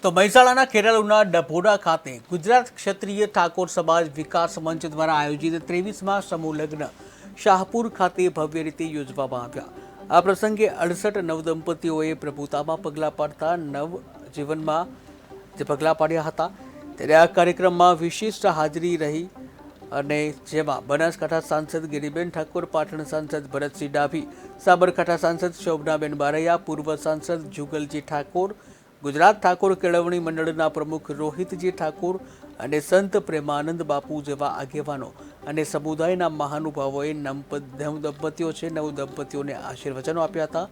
તો મહેસાણાના કેરાલુના ડભોડા ખાતે ગુજરાત ક્ષત્રિય ઠાકોર સમાજ વિકાસ મંચ દ્વારા આયોજિત 23મા સમૂહ લગ્ન શાહપુર ખાતે ભવ્ય રીતે યોજવામાં આવ્યા। આ પ્રસંગે 68 નવદંપતીઓએ પ્રભુતામાં પગલાં પાડતા નવ જીવનમાં જે પગલાં પાડ્યા હતા। ત્યારે આ કાર્યક્રમમાં વિશિષ્ટ હાજરી રહી અને જેમાં બનાસકાંઠા સાંસદ ગિરીબેન ઠાકોર, પાટણ સાંસદ ભરતસિંહ ડાભી, સાબરકાંઠા સાંસદ શોભનાબેન બારૈયા, પૂર્વ સાંસદ જુગલજી ઠાકોર, ગુજરાત ઠાકોર કેળવણી મંડળના પ્રમુખ રોહિતજી ઠાકોર અને સંત પ્રેમાનંદ બાપુ જેવા આગેવાનો અને સમુદાયના મહાનુભાવોએ નવ દંપતીઓને આશીર્વચનો આપ્યા હતા।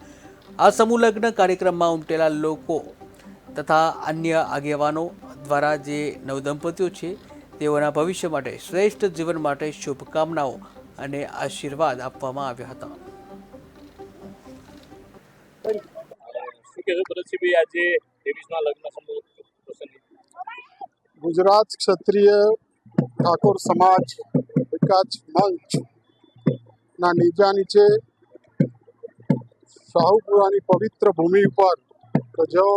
આ સમૂહ લગ્ન કાર્યક્રમમાં ઉમટેલા લોકો તથા અન્ય આગેવાનો દ્વારા જે નવદંપતીઓ છે તેઓના ભવિષ્ય માટે, શ્રેષ્ઠ જીવન માટે શુભકામનાઓ અને આશીર્વાદ આપવામાં આવ્યા હતા। ગુજરાત ક્ષત્રિય ઠાકોર સમાજ વિકાસ મંચ ના નીજા નીચે શાહુપુરાની પવિત્ર ભૂમિ ઉપર જો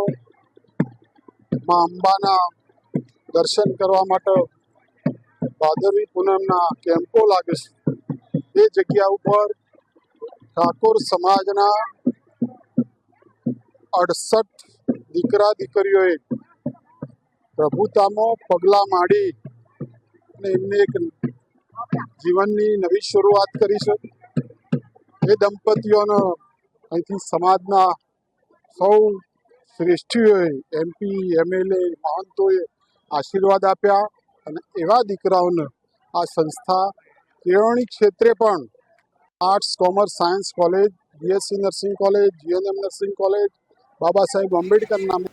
માં અંબાના દર્શન કરવા માટે ભાદરવી પૂનમના કેમ્પો લાગે છે। એ જગ્યા ઉપર ઠાકોર સમાજના 68 દીકરા દીકરીઓએ પ્રભુતામાં પગલાં માંડી અને એમને એક જીવનની નવી શરૂઆત કરી છે। એ દંપતીઓનો અહીંથી સમાજના સૌ શ્રેષ્ઠીઓએ, MP, MLA, મહંતોએ આશીર્વાદ આપ્યા અને એવા દીકરાઓને આ સંસ્થા કેળવણી ક્ષેત્રે પણ arts, commerce, science college, BSc nursing college, GNM nursing college, Baba Saheb Ambedkar નામે